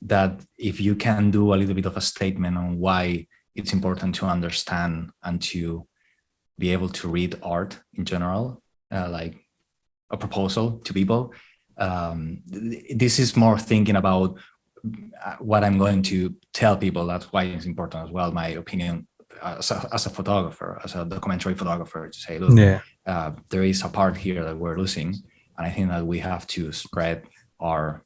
that if you can do a little bit of a statement on why it's important to understand and to be able to read art in general, like a proposal to people. This is more thinking about what I'm going to tell people. That's why it's important as well, my opinion as a photographer, as a documentary photographer, to say, look, there is a part here that we're losing. And I think that we have to spread our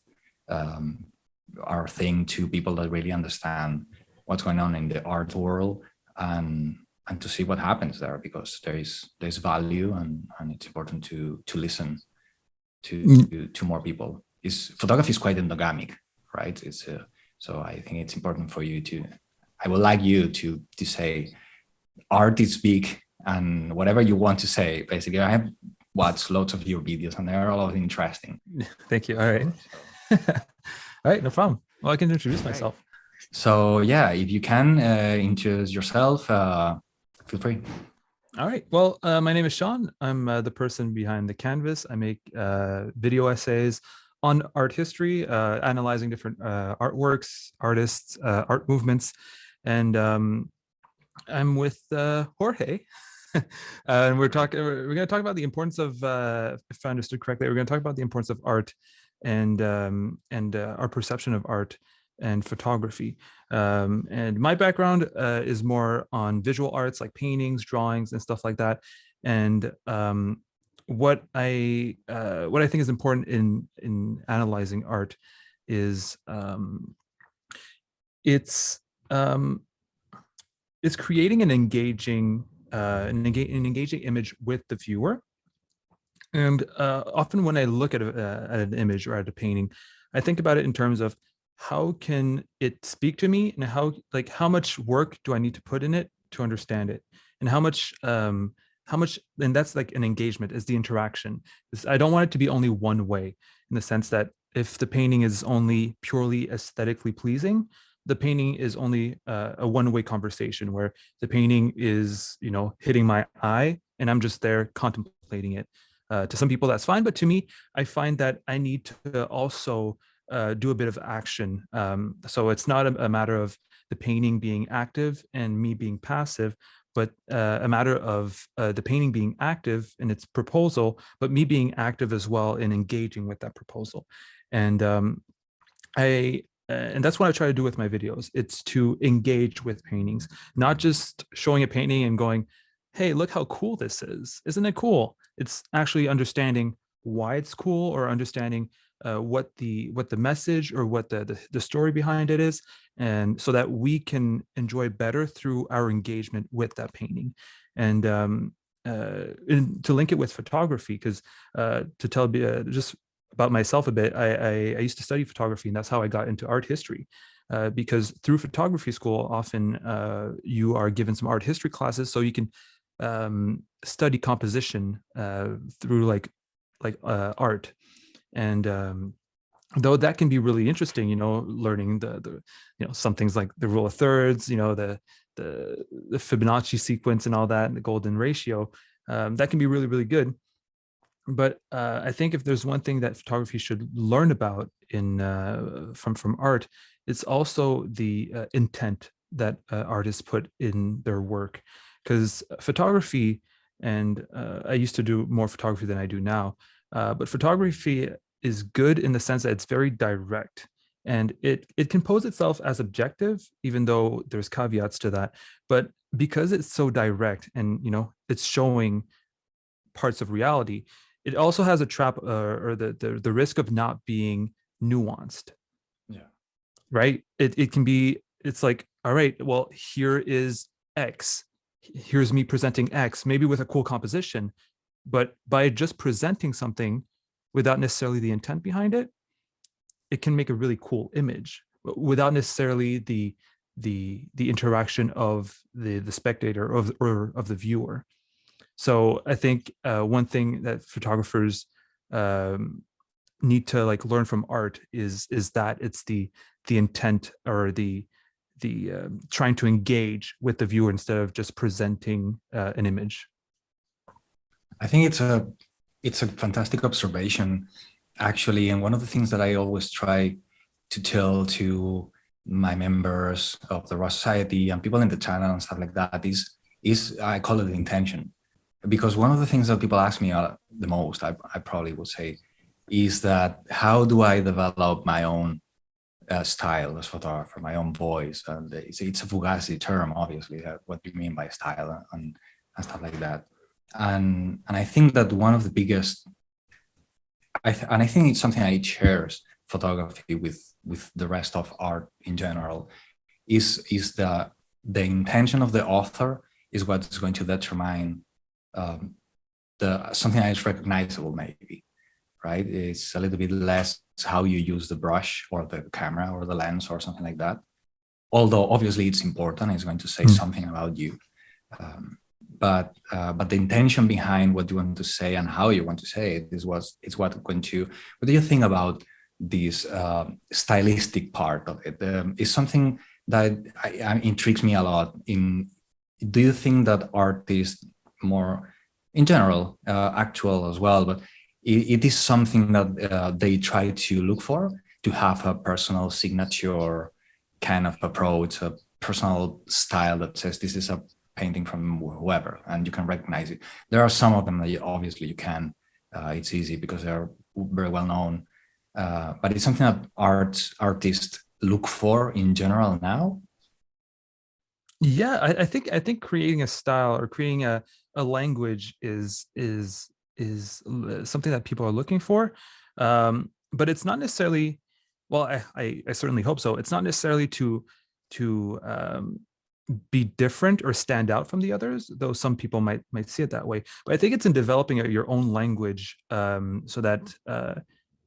thing to people that really understand what's going on in the art world, and to see what happens there, because there's value, and it's important to listen to more people. Photography is quite endogamic, right? So I think it's important for you to, I would like you to say art is big, and whatever you want to say. Basically, I have watched lots of your videos and they're all interesting. Thank you. All right. All right, no problem. Well, I can introduce myself. So yeah, if you can introduce yourself, feel free. All right. Well, my name is Shawn. I'm the person behind the canvas. I make video essays on art history, analyzing different artworks, artists, art movements. And I'm with Jorge. And we're going to talk about the importance of, if I understood correctly, we're going to talk about the importance of art and our perception of art and photography. And my background is more on visual arts, like paintings, drawings, and stuff like that. And what I think is important in analyzing art is it's creating an engaging image with the viewer. And often when I look at an image or at a painting, I think about it in terms of how can it speak to me, and how much work do I need to put in it to understand it, and how much, and that's like an engagement, is the interaction. I don't want it to be only one way, in the sense that if the painting is only purely aesthetically pleasing, the painting is only a one-way conversation where the painting is, hitting my eye and I'm just there contemplating it. To some people that's fine, but to me, I find that I need to also do a bit of action. So it's not a matter of the painting being active and me being passive, but a matter of the painting being active in its proposal, but me being active as well in engaging with that proposal. And and that's what I try to do with my videos. It's to engage with paintings, not just showing a painting and going, hey, look how cool this is. Isn't it cool? It's actually understanding why it's cool, or understanding what the message or what the story behind it is, and so that we can enjoy better through our engagement with that painting. And to link it with photography, because to tell just about myself a bit, I used to study photography, and that's how I got into art history. Because through photography school, often you are given some art history classes, so you can study composition through like art. And though that can be really interesting, learning the some things like the rule of thirds, the Fibonacci sequence and all that, and the golden ratio, that can be really, really good. But I think if there's one thing that photography should learn about from art, it's also the intent that artists put in their work. Because photography, and I used to do more photography than I do now, but photography is good in the sense that it's very direct, and it can pose itself as objective, even though there's caveats to that. But because it's so direct, and it's showing parts of reality, it also has a trap or the risk of not being nuanced. Yeah. Right. It can be. It's like, all right, well, here is X. Here's me presenting X, maybe with a cool composition, but by just presenting something without necessarily the intent behind it, it can make a really cool image without necessarily the interaction of the spectator or of the viewer. So I think one thing that photographers need to learn from art is that it's the intent, or the trying to engage with the viewer instead of just presenting an image. I think it's a fantastic observation, actually. And one of the things that I always try to tell to my members of the Raw Society and people in the channel and stuff like that is I call it the intention. Because one of the things that people ask me the most, I probably would say, is that how do I develop my own style as photographer, my own voice? And it's a Fugazi term, obviously. What do you mean by style and stuff like that? And I think that one of the biggest, and I think it's something I shares photography with the rest of art in general, is the intention of the author is what's going to determine something that is recognizable, maybe, right? It's a little bit less how you use the brush or the camera or the lens or something like that. Although obviously it's important, it's going to say something about you. But the intention behind what you want to say and how you want to say it is what going to. What do you think about this stylistic part of it? Is something that intrigues me a lot. Do you think that art is more, in general, actual as well, but it is something that they try to look for, to have a personal signature kind of approach, a personal style that says this is a painting from whoever, and you can recognize it? There are some of them that obviously you can. It's easy because they're very well known. But it's something that artists look for in general now. Yeah, I think creating a style or creating a language is something that people are looking for, but it's not necessarily. Well, I certainly hope so. It's not necessarily to be different or stand out from the others, though some people might see it that way. But I think it's in developing your own language, so that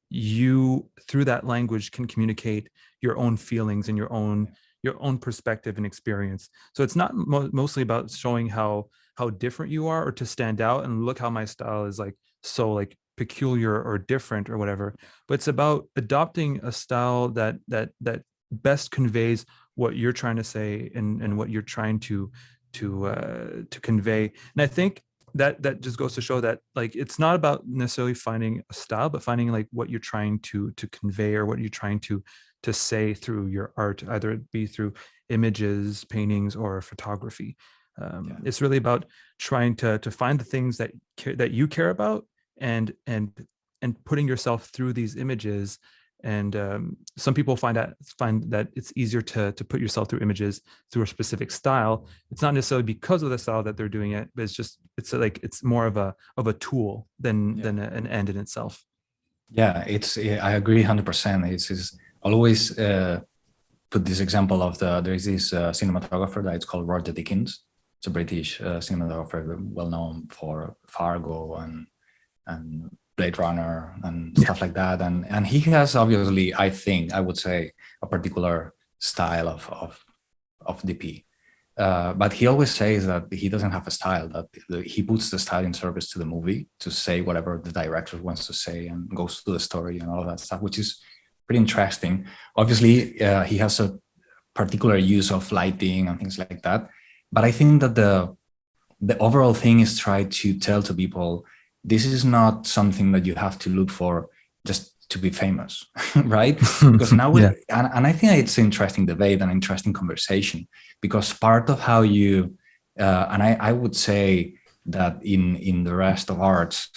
you, through that language, can communicate your own feelings and your own perspective and experience. So it's not mostly about showing how different you are or to stand out and look how my style is so peculiar or different or whatever, but it's about adopting a style that best conveys what you're trying to say and what you're trying to convey. And I think that just goes to show that it's not about necessarily finding a style, but finding what you're trying to convey or what you're trying to say through your art, either it be through images, paintings, or photography. It's really about trying to find the things that you care about and putting yourself through these images. And some people find that it's easier to put yourself through images through a specific style. It's not necessarily because of the style that they're doing it, but it's more of a tool than an end in itself. Yeah, I agree 100%. It's always put this example of there's this cinematographer that it's called Roger Deakins. It's a British cinematographer, well known for Fargo and Blade Runner and stuff like that. And he has obviously, I would say, a particular style of DP. But he always says that he doesn't have a style, that he puts the style in service to the movie to say whatever the director wants to say and goes to the story and all of that stuff, which is pretty interesting. Obviously, he has a particular use of lighting and things like that. But I think that the overall thing is try to tell to people, this is not something that you have to look for just to be famous, right? Because now, and I think it's an interesting debate and interesting conversation, because part of how you, and I would say that in the rest of arts,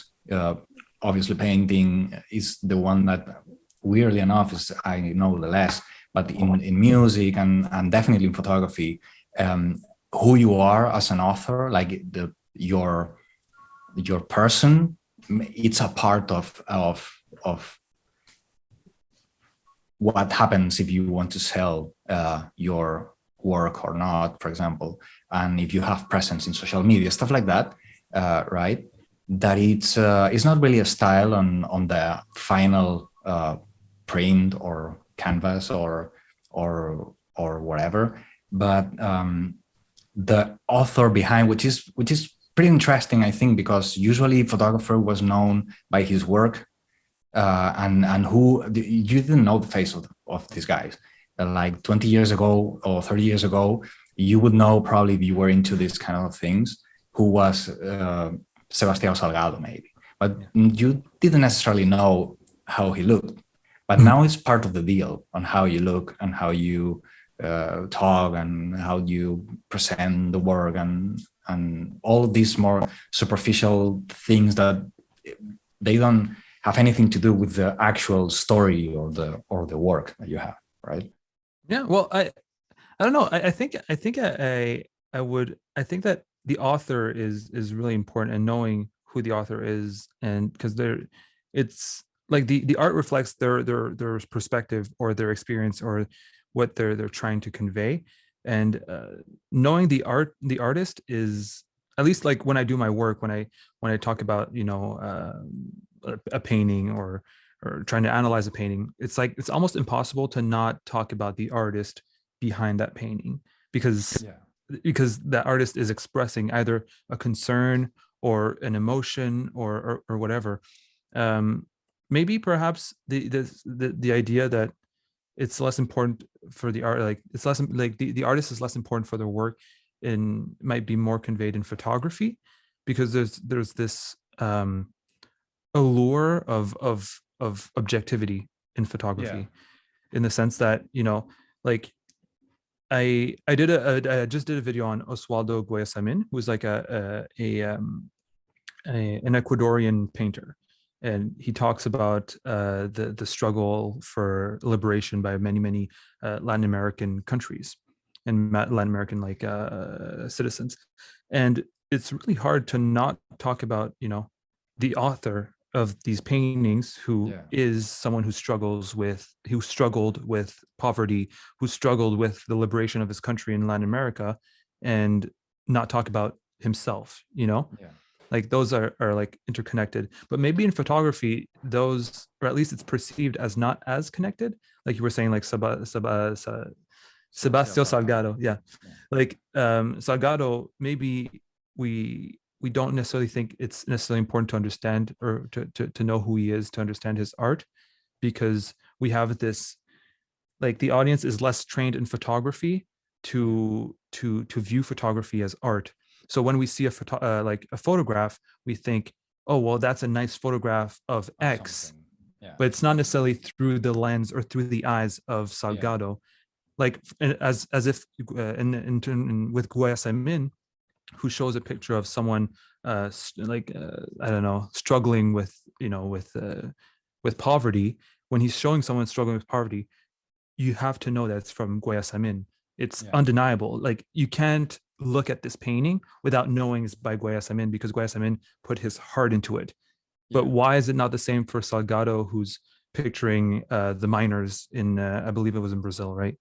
obviously painting is the one that, weirdly enough, is I know the less, but in music and definitely in photography, who you are as an author, your person, it's a part of what happens if you want to sell your work or not, for example, and if you have presence in social media, stuff like that, right? That it's not really a style on the final print or canvas or whatever, but the author behind, which is pretty interesting, I think, because usually photographer was known by his work, and who you didn't know the face of these guys. Like 20 years ago or 30 years ago, you would know, probably if you were into these kind of things, who was Sebastião Salgado, maybe, but you didn't necessarily know how he looked. but now it's part of the deal on how you look and how you talk and how you present the work and all of these more superficial things that they don't have anything to do with the actual story or the work that you have, right? Yeah, well, I don't know. I think that the author is really important, and knowing who the author is, and because it's like the art reflects their perspective or their experience or what they're trying to convey, and knowing the artist is, at least like when I do my work, when I talk about a painting or trying to analyze a painting, it's like it's almost impossible to not talk about the artist behind that painting, because that artist is expressing either a concern or an emotion or whatever. Maybe perhaps the idea that it's less important for the art, like it's less like the artist is less important for their work, and might be more conveyed in photography, because there's this allure of objectivity in photography, in the sense that, like I just did a video on Oswaldo Guayasamín, who's like an Ecuadorian painter, and he talks about the struggle for liberation by many Latin American countries and Latin American citizens, and it's really hard to not talk about the author of these paintings, who is someone who struggled with poverty, who struggled with the liberation of his country in Latin America, and not talk about himself. Like those are like interconnected. But maybe in photography, those, or at least it's perceived as not as connected, like you were saying, like Sebastião Salgado. Like Salgado, maybe we don't necessarily think it's necessarily important to understand, or to know who he is, to understand his art, because we have this, like, the audience is less trained in photography to view photography as art. So when we see a photograph, we think, oh, well, that's a nice photograph of X, but it's not necessarily through the lens or through the eyes of Salgado. Like as if with Guayasamín, who shows a picture of someone I don't know, struggling with poverty. When he's showing someone struggling with poverty, you have to know that it's from Guayasamín. It's undeniable. Like, you can't look at this painting without knowing it's by Guayasamín, because Guayasamín put his heart into it. But why is it not the same for Salgado, who's picturing the miners in I believe it was in Brazil, right?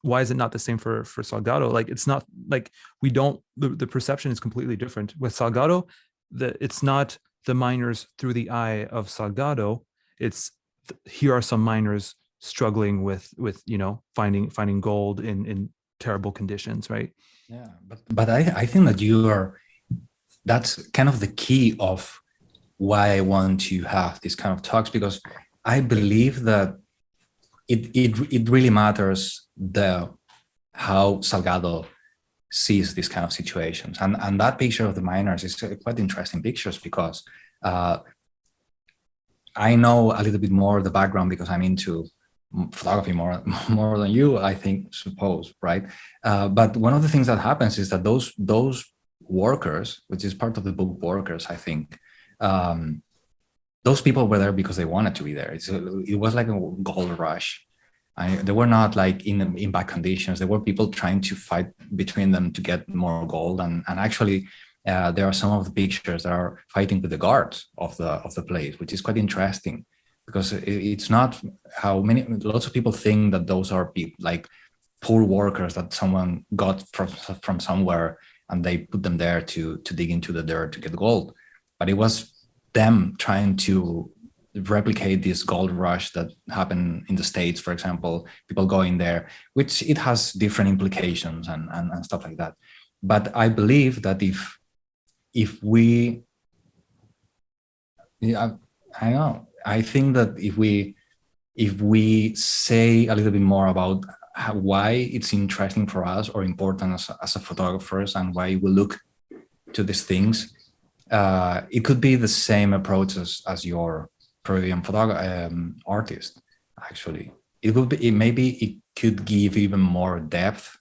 Why is it not the same for Salgado? Like, it's not like the perception is completely different with Salgado. It's not the miners through the eye of Salgado. It's here are some miners struggling with finding gold in terrible conditions, right? But I think that that's kind of the key of why I want to have these kind of talks, because I believe that it really matters how Salgado sees these kind of situations, and that picture of the miners is quite interesting pictures, because I know a little bit more the background, because I'm into photography more than you, I suppose, right? But one of the things that happens is that those workers, which is part of the book Workers, I think, those people were there because they wanted to be there. It was like a gold rush. They were not like in bad conditions. There were people trying to fight between them to get more gold. And actually, there are some of the pictures that are fighting with the guards of the place, which is quite interesting, because it's not lots of people think that those are people like poor workers that someone got from somewhere and they put them there to dig into the dirt to get gold. But it was them trying to replicate this gold rush that happened in the States, for example, people going there, which it has different implications and stuff like that. But I believe that if we, I don't know, I think that if we say a little bit more about why it's interesting for us or important as a photographers, and why we look to these things, it could be the same approach as your Peruvian artist. Actually, it would be, maybe it could give even more depth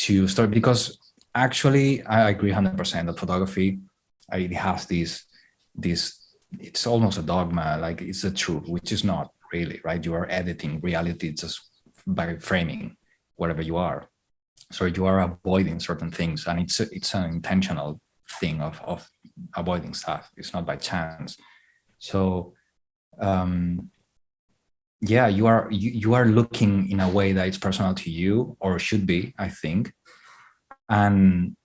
to start, because actually I agree 100% that photography, it has this it's almost a dogma, like it's the truth, which is not really, right? You are editing reality just by framing wherever you are. So you are avoiding certain things, and it's an intentional thing of avoiding stuff. It's not by chance. So yeah, you are looking in a way that is personal to you, or should be, I think, and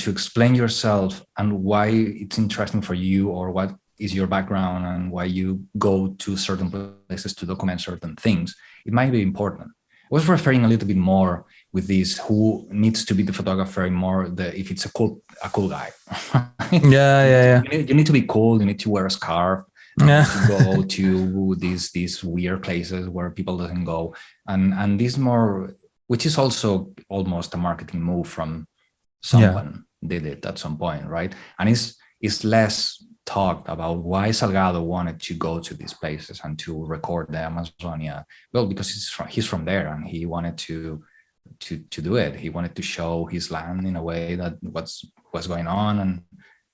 to explain yourself and why it's interesting for you, or what is your background, and why you go to certain places to document certain things. It might be important. I was referring a little bit more with this, who needs to be the photographer, more if it's a cool guy. Yeah. You need to be cool. You need to wear a scarf. Yeah. To go to these weird places where people doesn't go, and this more, which is also almost a marketing move from someone did it at some point, right? And it's less talked about why Salgado wanted to go to these places and to record the Amazonia. Well, because he's from there, and he wanted to do it. He wanted to show his land in a way that what's going on,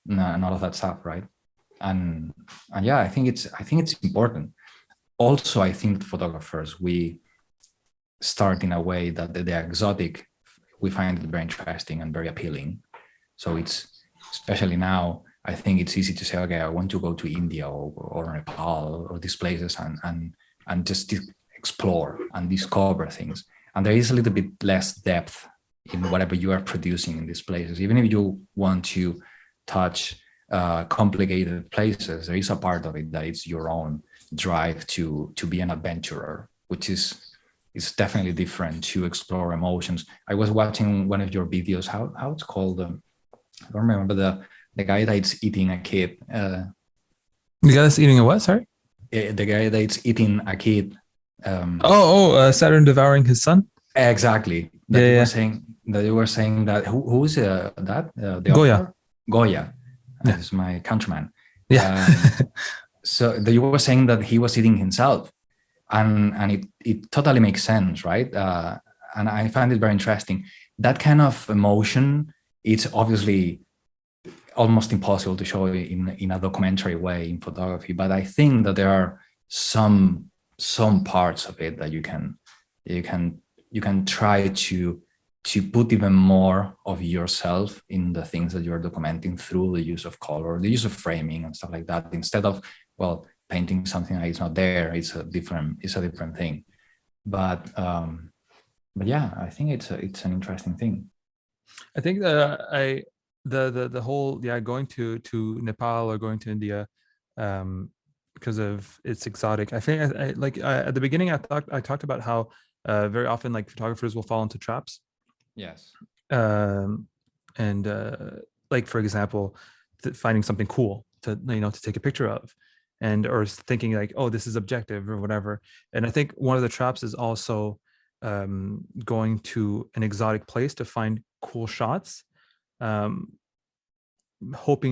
and all of that stuff, right? And yeah, I think it's important. Also, I think photographers, we start in a way that the exotic, we find it very interesting and very appealing. So it's, especially now, I think it's easy to say, okay, I want to go to India or Nepal or these places and just explore and discover things. And there is a little bit less depth in whatever you are producing in these places. Even if you want to touch complicated places, there is a part of it that it's your own drive to be an adventurer, which is definitely different, to explore emotions. I was watching one of your videos, how it's called, I don't remember, the guy that's eating a kid. The guy that's eating a what? Sorry. The guy that's eating a kid. Saturn devouring his son. Exactly. You were saying that who is that? The Goya. author? Goya. This is my countryman. Yeah. So you were saying that he was eating himself, and it totally makes sense, right? And I find it very interesting. That kind of emotion, it's obviously almost impossible to show in a documentary way in photography, but I think that there are some parts of it that you can try to put even more of yourself in the things that you're documenting through the use of color, the use of framing and stuff like that, instead of, well, painting something that is not there. It's a different thing. But yeah, I think it's an interesting thing. I think that the whole going to Nepal or going to India because of its exotic. I think at the beginning I talked about how very often like photographers will fall into traps. Yes. And like, for example, finding something cool to take a picture of, or thinking like, oh, this is objective or whatever. And I think one of the traps is also going to an exotic place to find cool shots, hoping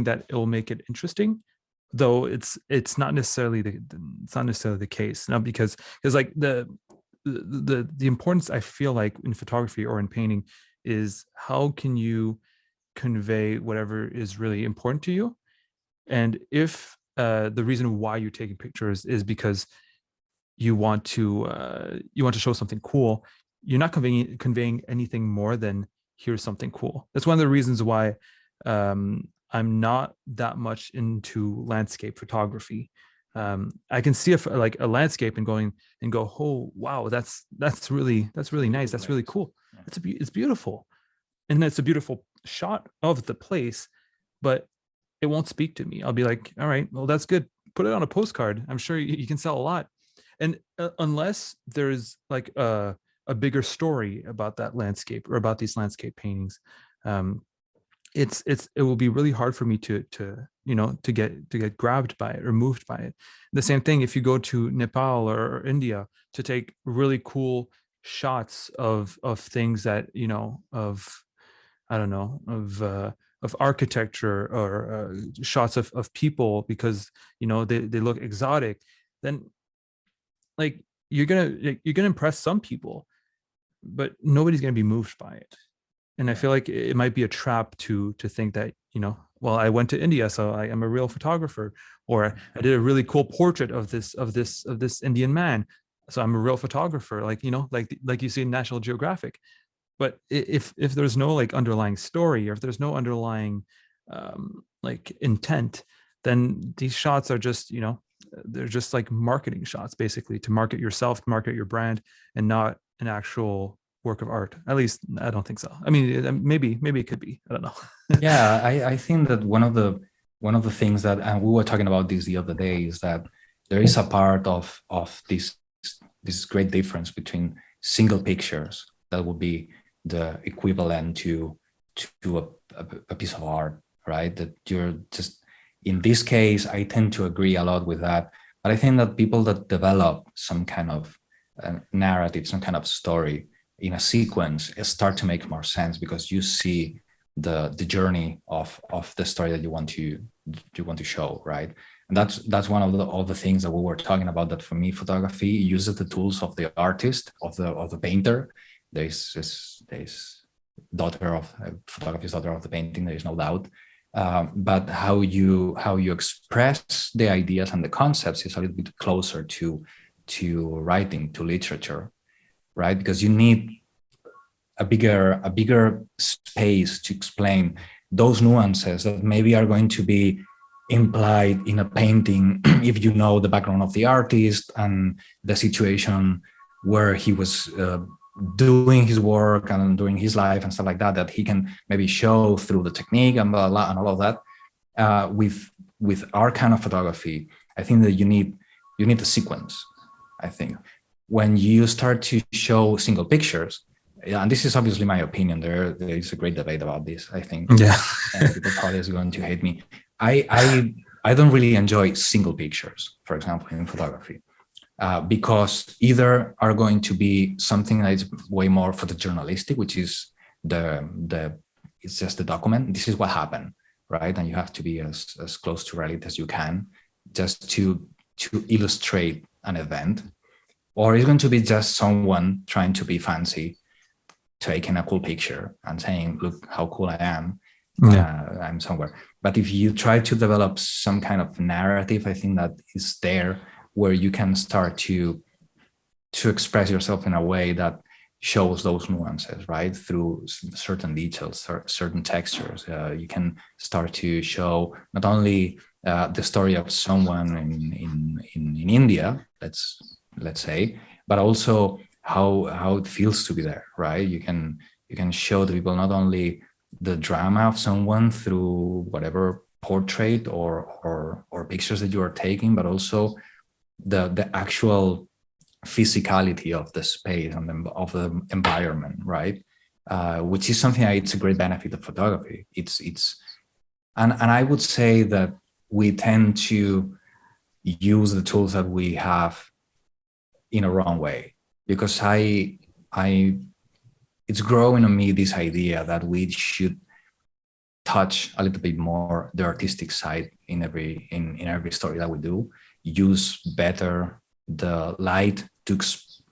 that it will make it interesting, though it's not necessarily the case now, because like the importance, I feel like, in photography or in painting is how can you convey whatever is really important to you. And if the reason why you're taking pictures is because you want to show something cool, you're not conveying anything more than here's something cool. That's one of the reasons why I'm not that much into landscape photography. I can see a landscape and go, oh wow, that's really nice, that's really cool, it's beautiful, and it's a beautiful shot of the place, but it won't speak to me. I'll be like, all right, well, that's good, put it on a postcard, I'm sure you can sell a lot. And unless there's like a bigger story about that landscape or about these landscape paintings, it will be really hard for me to get grabbed by it or moved by it. The same thing if you go to Nepal or India to take really cool shots of things that, of, I don't know, of architecture or shots of people because they look exotic, then like you're gonna impress some people, but nobody's gonna be moved by it. And I feel like it might be a trap to think that, well, I went to India, so I am a real photographer, or I did a really cool portrait of this Indian man, so I'm a real photographer, like you see in National Geographic. But if there's no like underlying story, or if there's no underlying like intent, then these shots are just, they're just like marketing shots, basically, to market yourself, to market your brand, and not an actual work of art. At least I don't think so. I mean, maybe it could be. I don't know. Yeah, I think that one of the things that, and we were talking about this the other day, is that there is a part of this great difference between single pictures that would be the equivalent to a piece of art, right? That you're just, in this case, I tend to agree a lot with that. But I think that people that develop some kind of narrative, some kind of story in a sequence, start to make more sense, because you see the journey of the story that you want to show, right? And that's one of all the things that we were talking about, that for me, photography uses the tools of the artist, of the painter. There's daughter of photography is daughter of the painting, there is no doubt. But how you express the ideas and the concepts is a little bit closer to writing, to literature, right? Because you need a bigger space to explain those nuances that maybe are going to be implied in a painting if you know the background of the artist and the situation where he was doing his work and doing his life and stuff like that, that he can maybe show through the technique and blah, blah, and all of that. With our kind of photography, I think that you need a sequence. I think when you start to show single pictures, and this is obviously my opinion, there is a great debate about this, I think. Yeah. People probably is going to hate me. I don't really enjoy single pictures, for example, in photography. Because either are going to be something that is way more photojournalistic, which is it's just the document. This is what happened, right? And you have to be as close to reality as you can, just to illustrate an event. Or it's going to be just someone trying to be fancy, taking a cool picture and saying, "Look how cool I am. I'm somewhere." But if you try to develop some kind of narrative, I think that is there, where you can start to express yourself in a way that shows those nuances, right? Through certain details, certain textures. You can start to show not only the story of someone in India, let's say, but also how it feels to be there, right? You can show the people not only the drama of someone through whatever portrait or pictures that you are taking, but also the actual physicality of the space and of the environment, right? Which is something it's a great benefit of photography. And I would say that we tend to use the tools that we have in a wrong way, because it's growing on me, this idea that we should touch a little bit more the artistic side in every story that we do. Use better the light to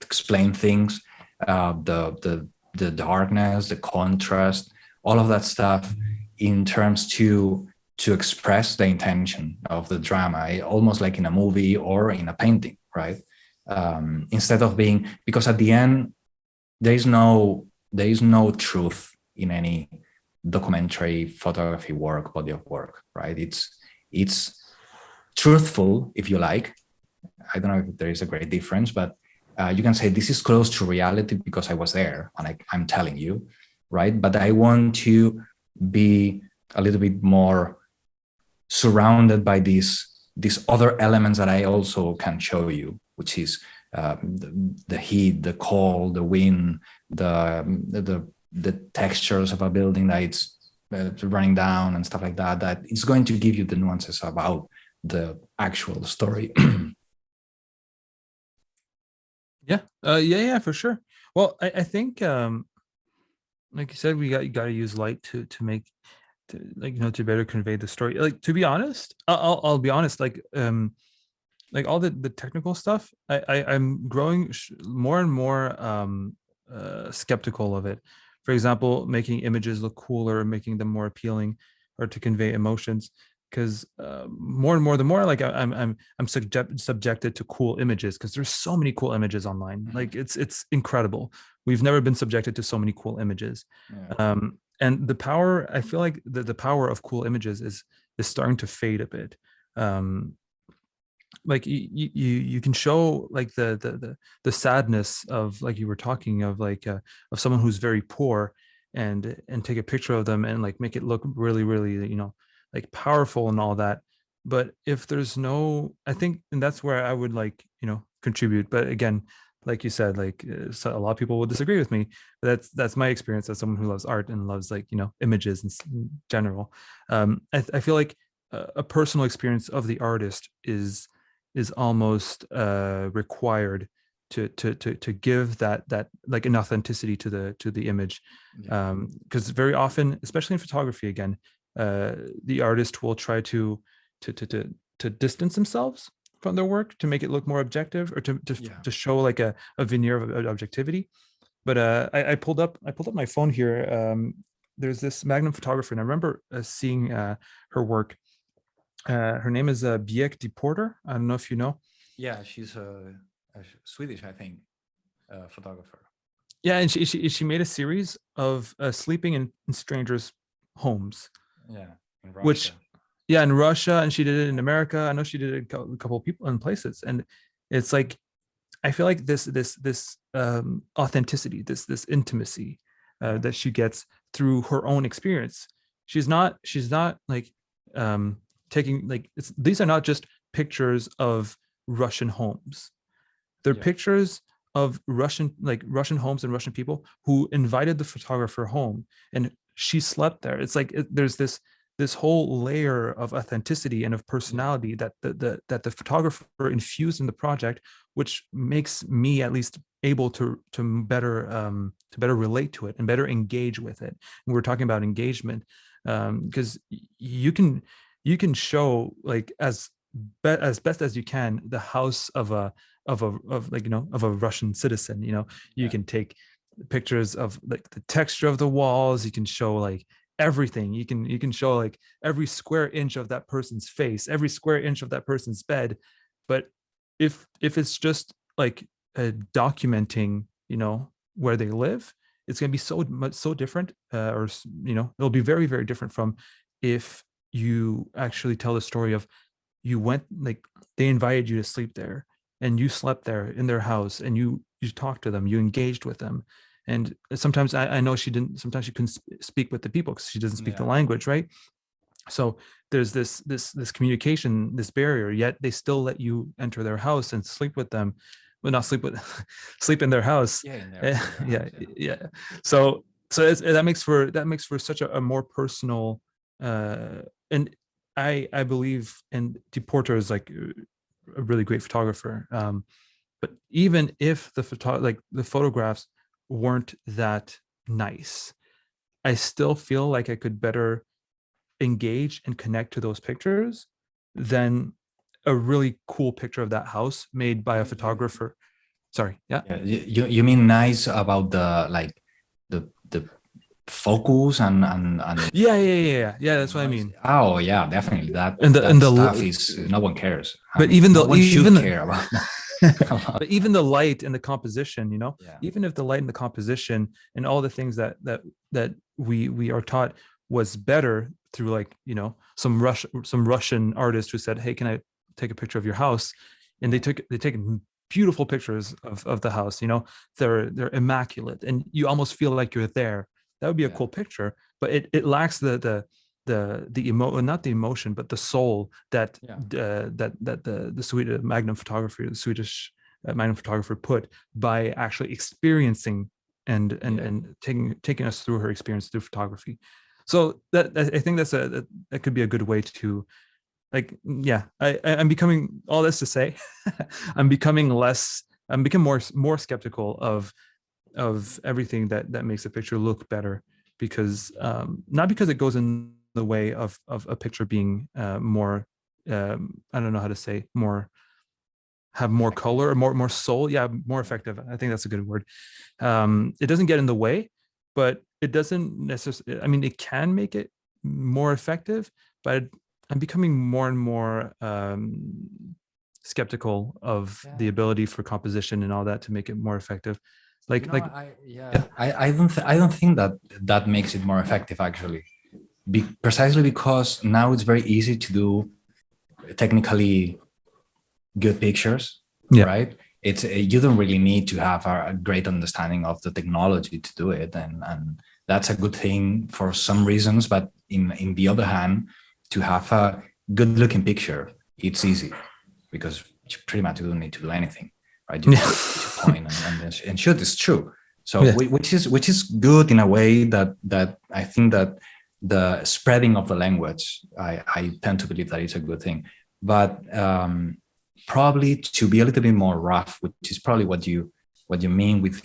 explain things, the darkness, the contrast, all of that stuff, in terms to express the intention of the drama, almost like in a movie or in a painting, right? Instead of being, because at the end there is no truth in any documentary photography work, body of work, right? It's truthful, if you like. I don't know if there is a great difference, but you can say this is close to reality because I was there and I'm telling you, right? But I want to be a little bit more surrounded by these other elements that I also can show you, which is the heat, the cold, the wind, the textures of a building that it's running down and stuff like that. That it's going to give you the nuances about the actual story. Yeah, for sure. Well, I think like you said, you got to use light to make to better convey the story. Like, to be honest, I'll be honest, like all the technical stuff, I'm growing more and more skeptical of it. For example, making images look cooler, making them more appealing, or to convey emotions. Because more and more, the more like I'm subjected to cool images, because there's so many cool images online. Like it's incredible. We've never been subjected to so many cool images. Yeah. And the power, I feel like the power of cool images is starting to fade a bit. Like you can show like the sadness of, like you were talking of, like of someone who's very poor, and take a picture of them and like make it look really, really, like powerful and all that. But if there's no, I think, and that's where I would like, contribute. But again, like you said, like so a lot of people will disagree with me, but that's my experience as someone who loves art and loves, like, images in general. I feel like a personal experience of the artist is almost required to give that like an authenticity to the image. Because very often, especially in photography, again, the artist will try to distance themselves from their work to make it look more objective, or to show like a veneer of objectivity. But I pulled up my phone here. There's this Magnum photographer, and I remember seeing her work. Her name is Biek de Porter. I don't know if you know. Yeah, she's a Swedish, I think, photographer. Yeah, and she made a series of sleeping in strangers' homes. Yeah, in Russia. Which, yeah, in Russia, and she did it in America. I know she did it a couple of people and places, and it's like, I feel like this authenticity, this intimacy that she gets through her own experience. She's not like taking, like, these are not just pictures of Russian homes. They're pictures of Russian homes and Russian people who invited the photographer home, and she slept there. It's like there's this whole layer of authenticity and of personality that the photographer infused in the project, which makes me at least able to better relate to it and better engage with it. And we're talking about engagement, because you can show, like, as best as you can, the house of a Russian citizen. You can take pictures of like the texture of the walls. You can show like everything. You can show like every square inch of that person's face, every square inch of that person's bed. But if it's just like documenting, where they live, it's going to be so different, or it'll be very, very different from if you actually tell the story of, you went, like, they invited you to sleep there, and you slept there in their house, and you talked to them, you engaged with them. And sometimes I know sometimes she couldn't speak with the people because she doesn't speak the language, right? So there's this communication, this barrier, yet they still let you enter their house and sleep with them. Well, not sleep sleep in their house. Yeah. So that makes for such a more personal, and I believe, and De Porter is like a really great photographer. But even if the photographs weren't that nice, I still feel like I could better engage and connect to those pictures than a really cool picture of that house made by a photographer. Sorry. Yeah. You mean nice about the focus and yeah, that's what I mean. Oh yeah, definitely. That stuff is, no one cares. But even though no one should care about that. But even the light and the composition, even if the light and the composition and all the things that we are taught was better through, like, some Russian artist who said, hey, can I take a picture of your house? And they take beautiful pictures of the house. They're immaculate, and you almost feel like you're there. That would be a cool picture, but it lacks not the emotion, but the soul that the Swedish Magnum photographer, the Swedish Magnum photographer, put by actually experiencing and taking us through her experience through photography. So that, I think that could be a good way to, like, I'm becoming, all this to say, I'm becoming more skeptical of everything that makes a picture look better, because not because it goes in the the way of a picture being more, I don't know how to say, more, have more color or more soul. Yeah, more effective. I think that's a good word. It doesn't get in the way, but it doesn't necessarily, I mean, it can make it more effective, but I'm becoming more and more skeptical of the ability for composition and all that to make it more effective. Like, I don't think that that makes it more effective, actually. Precisely because now it's very easy to do technically good pictures, right? It's you don't really need to have a great understanding of the technology to do it, and that's a good thing for some reasons. But in the other hand, to have a good looking picture, it's easy because you pretty much don't need to do anything, right? You just point and shoot. It's true. So which is good in a way that I think that the spreading of the language, I tend to believe that it's a good thing. But probably to be a little bit more rough, which is probably what you mean with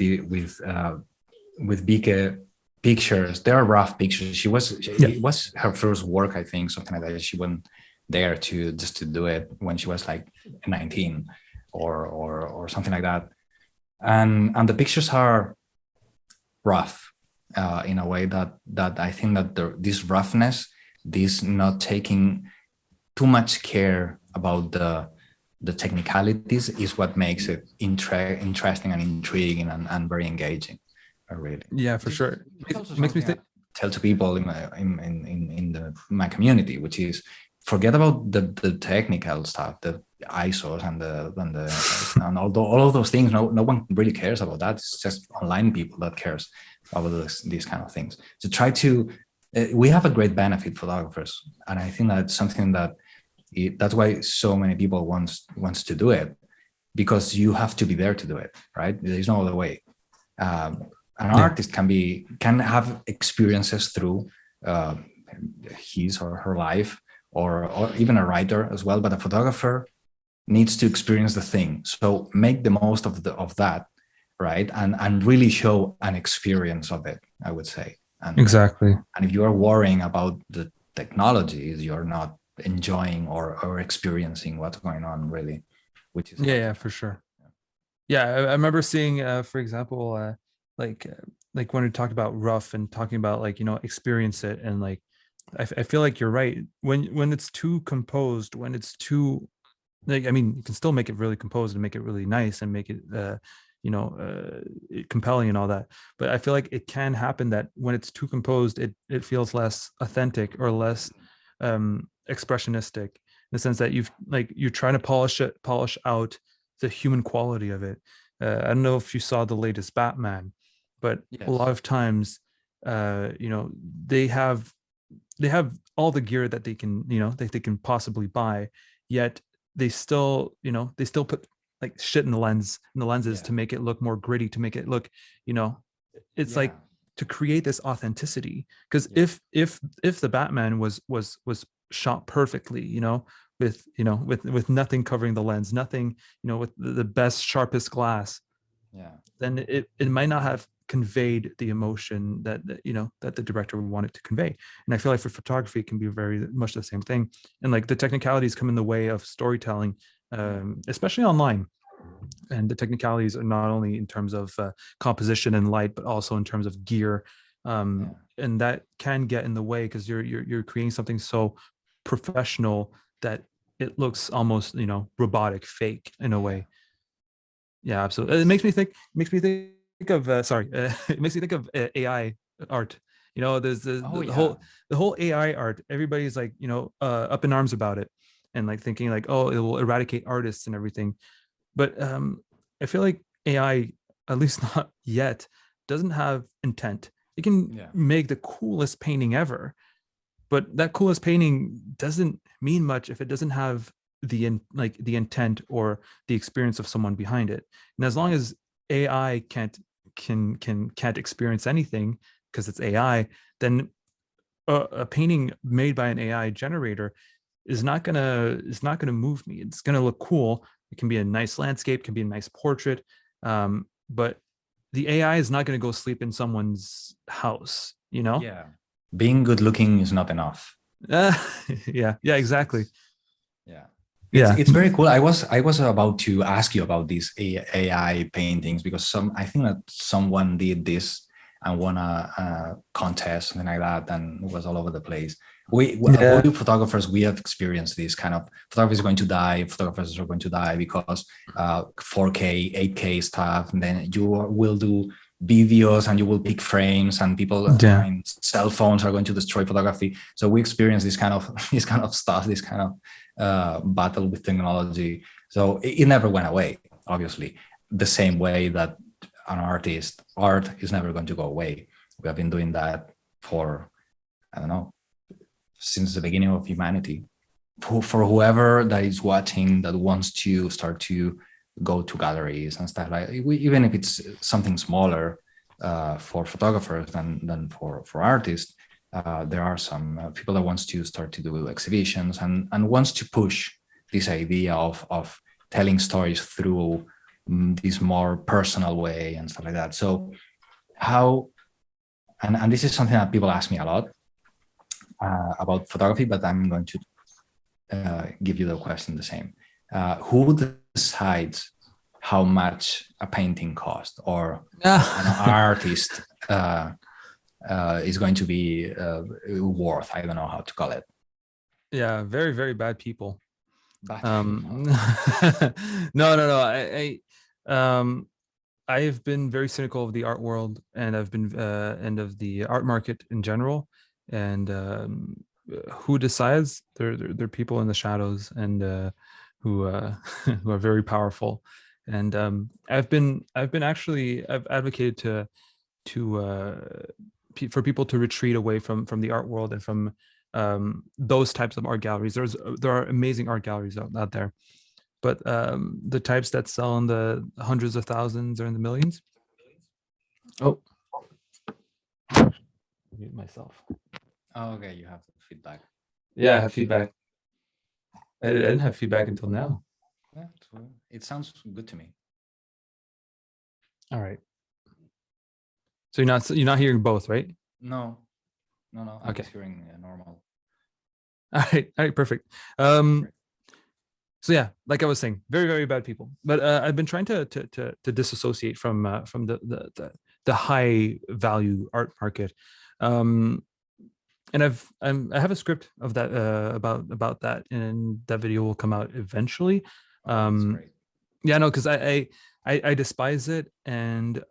Bike pictures. There are rough pictures. It was her first work, I think, something like that. She went there to do it when she was like 19 or something like that. And the pictures are rough in a way that I think that this roughness, this not taking too much care about the technicalities is what makes it interesting and intriguing and very engaging. Really. Yeah, for sure. It makes me think. Tell to people in my community, which is forget about the technical stuff, the ISOs and all of those things. No one really cares about that. It's just online people that cares about these kind of things. So try to. We have a great benefit, photographers, and I think that's something that's why so many people wants to do it, because you have to be there to do it, right? There's no other way. An artist can have experiences through his or her life, or even a writer as well, but a photographer needs to experience the thing. So make the most of that, right? And really show an experience of it, I would say. Exactly. And if you are worrying about the technologies, you're not enjoying or experiencing what's going on, really, which is for sure. I remember seeing for example like when we talked about rough and talking about, like, experience it, and like I feel like you're right. When it's too composed, when it's too, like, I mean, you can still make it really composed and make it really nice and make it compelling and all that, but I feel like it can happen that when it's too composed, it feels less authentic or less expressionistic, in the sense that you're trying to polish out the human quality of it. I don't know if you saw the latest Batman, but a lot of times they have all the gear that they can that they can possibly buy, yet they still put like shit in the lenses to make it look more gritty, to make it look it's like to create this authenticity. Because if the Batman was shot perfectly, with nothing covering the lens, nothing, with the best sharpest glass, then it might not have conveyed the emotion that the director would want it to convey. And I feel like for photography it can be very much the same thing, and like the technicalities come in the way of storytelling, especially online. And the technicalities are not only in terms of composition and light, but also in terms of gear, and that can get in the way, because you're creating something so professional that it looks almost robotic, fake in a way. Absolutely. It makes me think of it makes me think of AI art. There's the whole AI art. Everybody's like up in arms about it, and like thinking like, oh, it will eradicate artists and everything. But I feel like AI, at least not yet, doesn't have intent. It can make the coolest painting ever, but that coolest painting doesn't mean much if it doesn't have the intent or the experience of someone behind it. And as long as AI can't experience anything because it's AI, then a painting made by an AI generator is not gonna move me. It's gonna look cool. It can be a nice landscape, can be a nice portrait, but the AI is not going to go sleep in someone's house. Being good looking is not enough. Yeah, exactly. Yeah. Yeah, It's very cool. I was about to ask you about these AI paintings because I think that someone did this and won a contest, something like that, and it was all over the place. yeah, We photographers, we have experienced this kind of photographers going to die. Photographers are going to die because 4K, 8K stuff, and then you will do videos and you will pick frames, and people, I yeah, mean, cell phones are going to destroy photography. So we experience this kind of this kind of stuff, this kind of battle with technology. So it never went away, obviously, the same way that art is never going to go away. We have been doing that for, I don't know, since the beginning of humanity. For whoever that is watching that wants to start to go to galleries and stuff like, even if it's something smaller for photographers than for artists, there are some people that wants to start to do exhibitions and wants to push this idea of telling stories through this more personal way and stuff like that. So how, and this is something that people ask me a lot about photography, but I'm going to give you the question the same. Who decides how much a painting costs, or an artist is going to be worth? I don't know how to call it. yeah. Very, very bad people. But No. I've been very cynical of the art world, and I've been and of the art market in general. And who decides? They're people in the shadows, and who who are very powerful. And I've advocated for people to retreat away from the art world and from those types of art galleries. There are amazing art galleries out there, but the types that sell in the hundreds of thousands or in the millions. Oh, mute myself. oh, okay, you have feedback. Yeah, I have feedback. I didn't have feedback until now. Yeah, it sounds good to me. All right. So you're not hearing both, right? No, no. I'm Okay. just hearing normal. All right, perfect. So yeah, like I was saying, very, very bad people. But I've been trying to disassociate from the high value art market. And I have a script of that about that, and that video will come out eventually. Oh, that's great. Yeah, no, because I despise it, and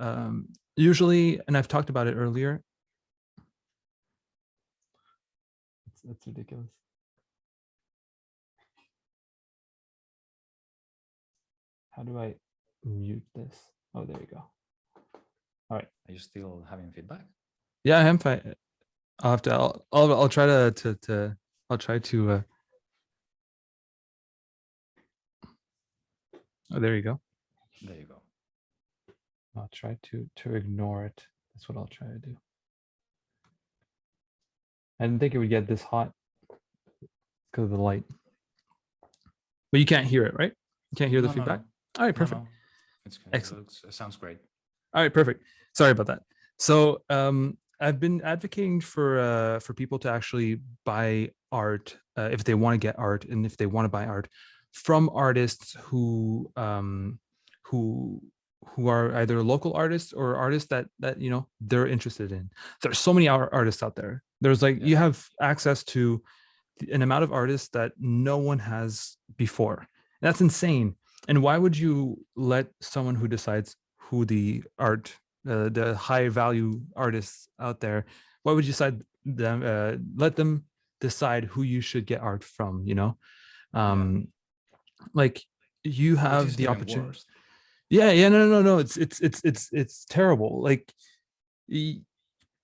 usually, and I've talked about it earlier. That's ridiculous. How do I mute this? Oh, there you go. All right. Are you still having feedback? Yeah, I am fine. I'll have to. I'll try to. I'll try to. Oh, there you go. There you go. I'll try to ignore it. That's what I'll try to do. I didn't think it would get this hot because of the light. But you can't hear it, right? You can't hear the feedback? No. All right, perfect. No. It's good. Excellent. It sounds great. All right, perfect. Sorry about that. So I've been advocating for people to actually buy art if they want to get art, and if they want to buy art from artists who who are either local artists or artists that they're interested in. There's so many artists out there. There's like you have access to an amount of artists that no one has before. That's insane. And why would you let someone who decides who the high value artists out there, why would you let them decide who you should get art from? Like you have the opportunity. Worse. Yeah, no. It's terrible. Like,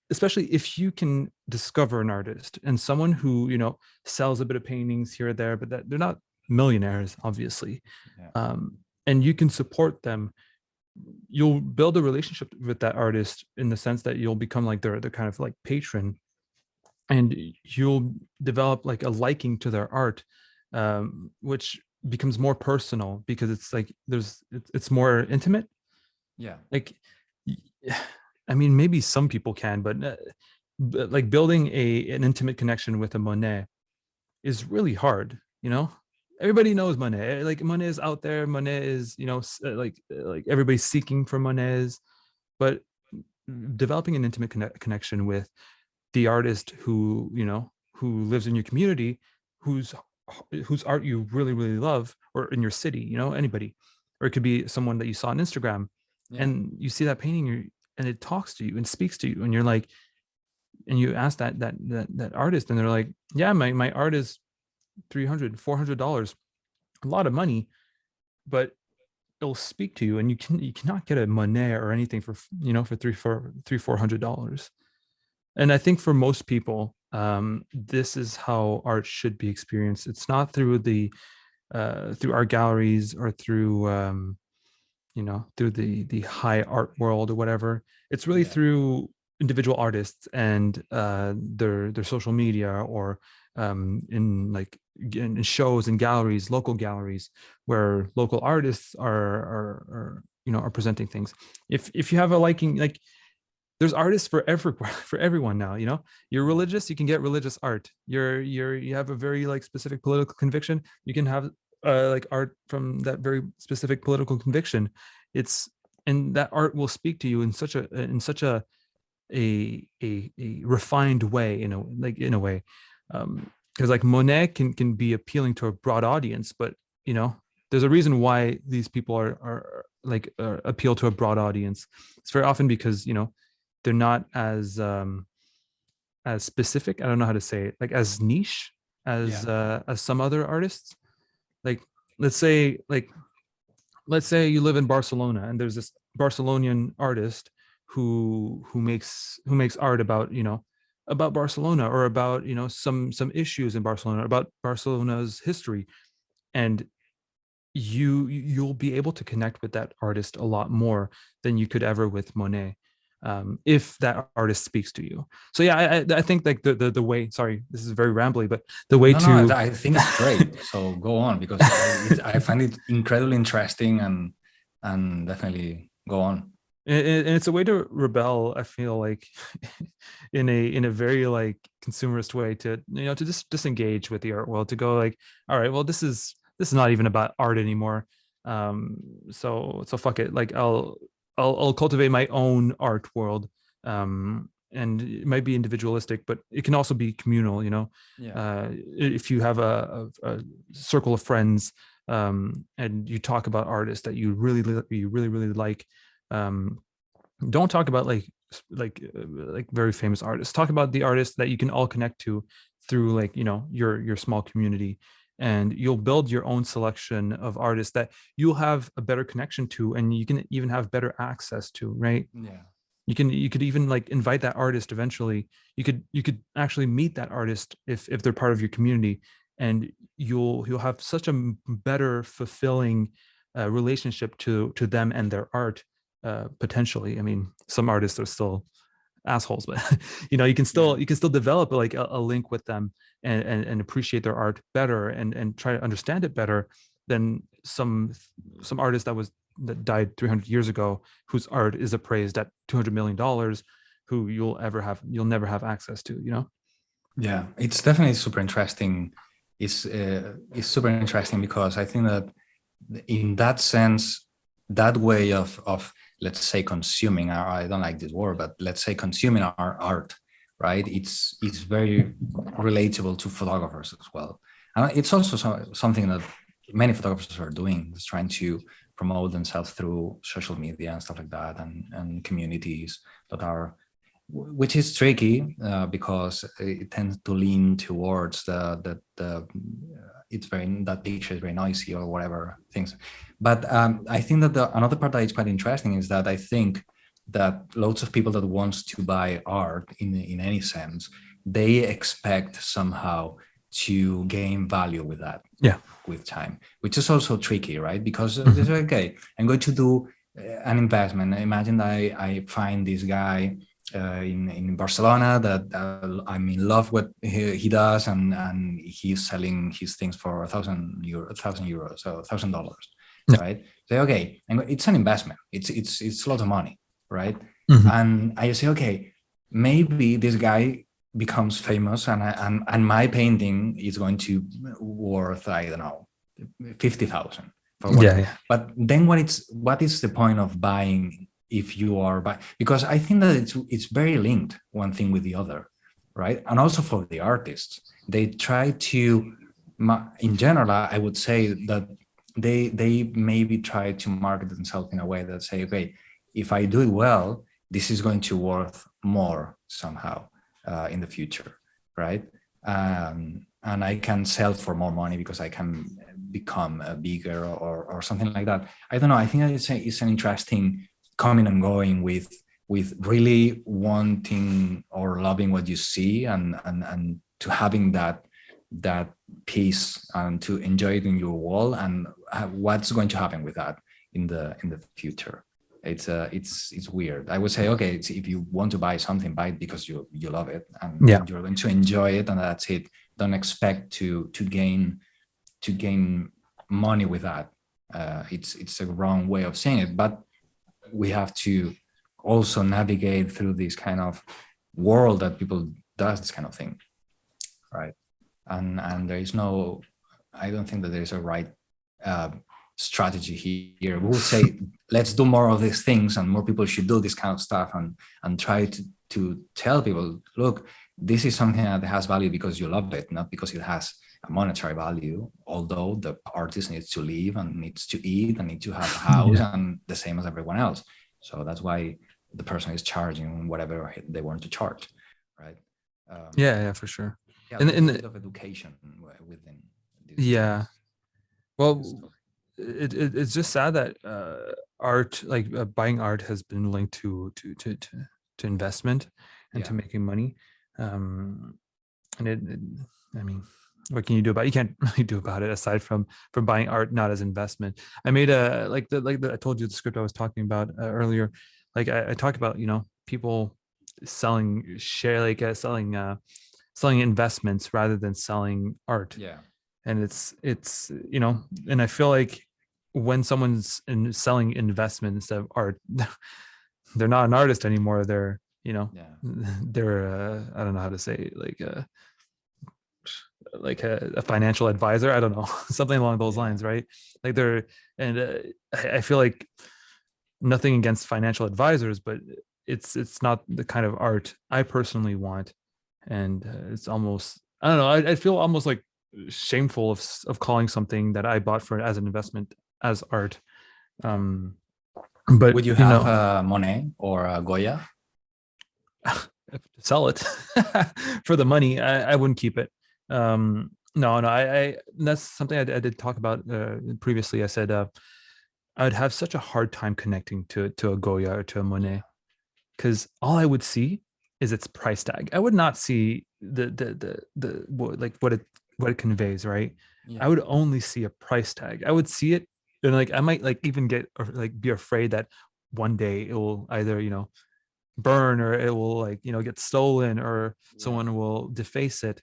especially if you can discover an artist and someone who sells a bit of paintings here or there, but that they're not millionaires, obviously. And you can support them. You'll build a relationship with that artist in the sense that you'll become like their kind of like patron, and you'll develop like a liking to their art, which becomes more personal because it's like it's more intimate. Like, I mean, maybe some people can, but like building an intimate connection with a Monet is really hard. Everybody knows Monet. Like Monet is out there. Monet is, like everybody's seeking for Monets, but developing an intimate connection with the artist who lives in your community, whose art you really really love, or in your city, anybody, or it could be someone that you saw on Instagram, and you see that painting, and it talks to you and speaks to you, and you're like, and you ask that artist, and they're like, yeah, my art is $300-$400, a lot of money, but it'll speak to you, and you cannot get a Monet or anything for $300-$400. And I think for most people, this is how art should be experienced. It's not through through art galleries, or through through the high art world or whatever. It's really through individual artists and their social media, or in shows and galleries, local galleries, where local artists are presenting things. If you have a liking, like, there's artists for everyone now. You're religious, you can get religious art. You have a very like specific political conviction, you can have like art from that very specific political conviction. And that art will speak to you in such a refined way, in a way, because like Monet can be appealing to a broad audience, but there's a reason why these people are appeal to a broad audience. It's very often because they're not as specific, I don't know how to say it, like as niche as some other artists. Like let's say you live in Barcelona, and there's this Barcelonian artist who makes art about about Barcelona, or about some issues in Barcelona, about Barcelona's history, and you'll be able to connect with that artist a lot more than you could ever with Monet, if that artist speaks to you. So yeah, I think like the way, sorry, this is very rambly, but the way no, I think it's great. So go on, because I find it incredibly interesting, and definitely go on. And it's a way to rebel, I feel like, in a very like consumerist way, to to just disengage with the art world, to go like, all right, well, this is not even about art anymore. So fuck it, like I'll cultivate my own art world, and it might be individualistic, but it can also be communal. If you have a circle of friends, and you talk about artists that you really like, don't talk about like very famous artists. Talk about the artists that you can all connect to through like your small community, and you'll build your own selection of artists that you'll have a better connection to, and you can even have better access to, right? You could even like invite that artist eventually. You could actually meet that artist if they're part of your community, and you'll have such a better fulfilling relationship to them and their art, potentially. I mean, some artists are still assholes, but you can still develop like a link with them, and appreciate their art better, and try to understand it better than some artist that died 300 years ago, whose art is appraised at $200 million, who you'll never have access to. Yeah, it's definitely super interesting. It's super interesting, because I think that in that sense, that way of let's say consuming our, I don't like this word, but let's say consuming our art, right? It's very relatable to photographers as well. And it's also something that many photographers are doing, is trying to promote themselves through social media and stuff like that, and communities that are, which is tricky, because it tends to lean towards it's very, that picture is very noisy or whatever things. But I think that another part that is quite interesting is that I think that loads of people that wants to buy art in any sense, they expect somehow to gain value with that, with time, which is also tricky, right? Because it's okay, I'm going to do an investment. Imagine I find this guy in Barcelona that I'm in love with he does, and he's selling his things for €1,000, so $1,000, right? So okay, and it's an investment. It's a lot of money, right? And I say, okay, maybe this guy becomes famous, and my painting is going to worth, I don't know, 50,000 for whatever. Yeah. But then what is the point of buying if you are buying? Because I think that it's very linked, one thing with the other, right? And also for the artists, they try to, in general, I would say that they maybe try to market themselves in a way that say, okay, if I do it well, this is going to worth more somehow in the future, right? And I can sell for more money because I can become bigger or something like that. I don't know. I think it's an interesting coming and going with really wanting or loving what you see and to having that piece and to enjoy it in your wall, and what's going to happen with that in the future. It's weird. I would say, okay, if you want to buy something, buy it because you love it and Yeah. you're going to enjoy it, and that's it. Don't expect to gain money with that. It's a wrong way of saying it, but we have to also navigate through this kind of world that people does this kind of thing, right? And there is no, I don't think that there is a right strategy here. We will say, let's do more of these things, and more people should do this kind of stuff, and try to tell people, look, this is something that has value because you love it, not because it has a monetary value. Although the artist needs to live and needs to eat and needs to have a house, and the same as everyone else. So that's why the person is charging whatever they want to charge, right? Yeah, for sure. Yeah, And a bit of education within this. Yeah. Well, it's just sad that art, like buying art, has been linked to investment and to making money. And I mean, what can you do about it? You can't really do about it aside from buying art not as investment. I made I told you the script I was talking about earlier. Like I talked about, people selling selling investments rather than selling art. Yeah. And it's and I feel like when someone's selling investment instead of art, they're not an artist anymore. They're they're I don't know how to say, like a financial advisor. I don't know, something along those lines, right? Like I feel like nothing against financial advisors, but it's not the kind of art I personally want. And it's almost, I don't know, I feel almost like shameful of calling something that I bought for as an investment as art. But would you have a Monet or a Goya? Sell it for the money. I wouldn't keep it. No, I that's something I did talk about previously. I said I would have such a hard time connecting to a Goya or to a Monet, because all I would see is its price tag. I would not see the what it conveys, right? I would only see a price tag. I would see it, and like I might like even get, or like be afraid that one day it will either burn, or it will get stolen, or someone will deface it.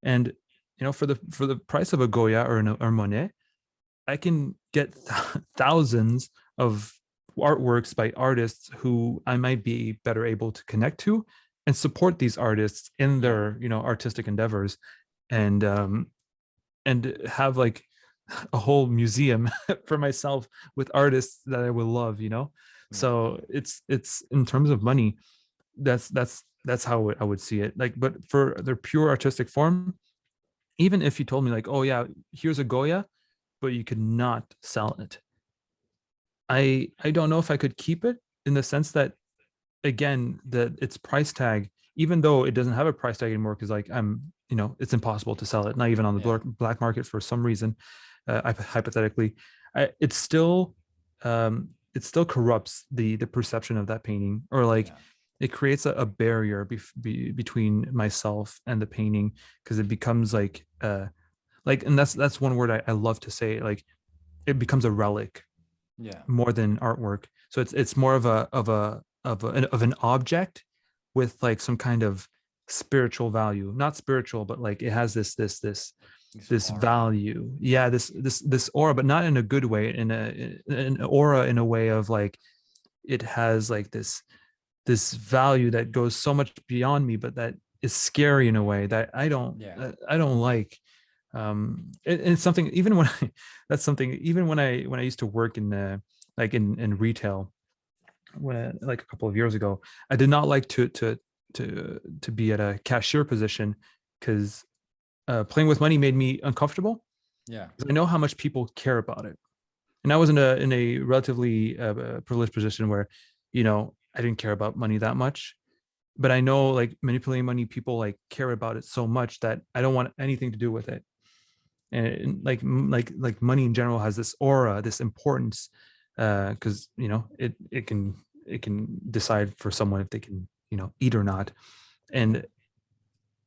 And for the price of a Goya or Monet, I can get thousands of artworks by artists who I might be better able to connect to and support these artists in their artistic endeavors, and have like a whole museum for myself with artists that I will love. So it's in terms of money, that's how I would see it. Like, but for their pure artistic form, even if you told me like, oh yeah, here's a Goya, but you could not sell it, I don't know if I could keep it, in the sense that, again, that its price tag, even though it doesn't have a price tag anymore, because like it's impossible to sell it, not even on the black market for some reason, hypothetically, it still corrupts the perception of that painting, or like it creates a barrier between myself and the painting, because it becomes like and that's one word I love to say, like it becomes a relic more than artwork. So it's more of an object with like some kind of spiritual value, not spiritual, but like it has this value, this aura, but not in a good way, in an aura in a way of like it has like this value that goes so much beyond me, but that is scary in a way that I don't like. It's something even when I used to work in like in retail, when like a couple of years ago, I did not like to be at a cashier position, because playing with money made me uncomfortable. Yeah. I know how much people care about it, and I was in a relatively privileged position where, I didn't care about money that much. But I know, like, manipulating money, people like care about it so much that I don't want anything to do with it. And like money in general has this aura, this importance, because it can decide for someone if they can eat or not. And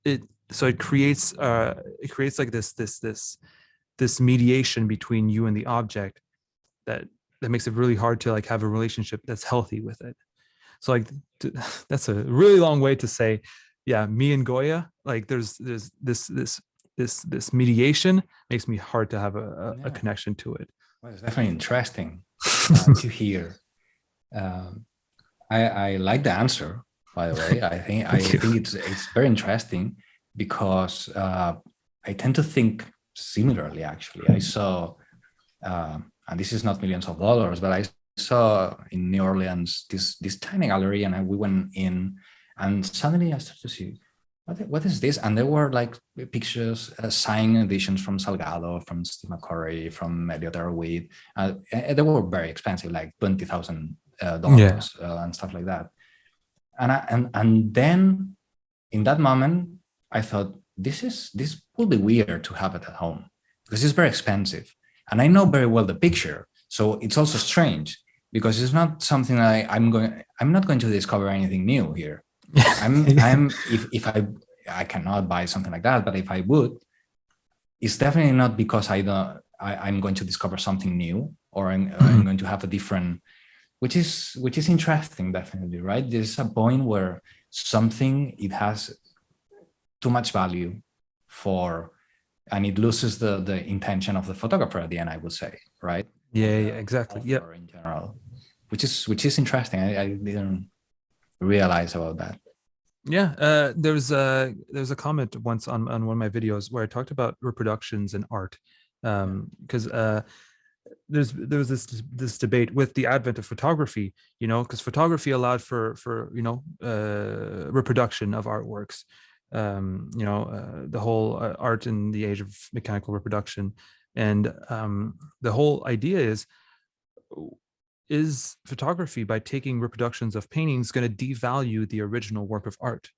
it so it creates like this mediation between you and the object that makes it really hard to like have a relationship that's healthy with it. So like that's a really long way to say, yeah, me and Goya, like there's this mediation makes me hard to have a connection to it. Well, it's definitely interesting to hear. I like the answer, by the way. I think it's very interesting, because I tend to think similarly. Actually, I saw, and this is not millions of dollars, but I saw in New Orleans this tiny gallery, and we went in, and suddenly I started to see, what is this? And there were like pictures, signed editions from Salgado, from Steve McCurry, from Elliot Erwitt. They were very expensive, like $20,000 and stuff like that. And then in that moment, I thought, this would be weird to have it at home, because it's very expensive, and I know very well the picture. So it's also strange, because it's not something I'm not going to discover anything new here. If I cannot buy something like that, but if I would, it's definitely not because I'm going to discover something new, or I'm going to have a different, which is interesting, definitely, right? There's a point where it has too much value and it loses the intention of the photographer at the end, I would say, right? Yeah, exactly. Yeah, in general, which is interesting. I didn't realize about that. Yeah, there's a comment once on one of my videos where I talked about reproductions and art, because there was this debate with the advent of photography, because photography allowed for reproduction of artworks, the whole art in the age of mechanical reproduction, and the whole idea is photography, by taking reproductions of paintings, going to devalue the original work of art?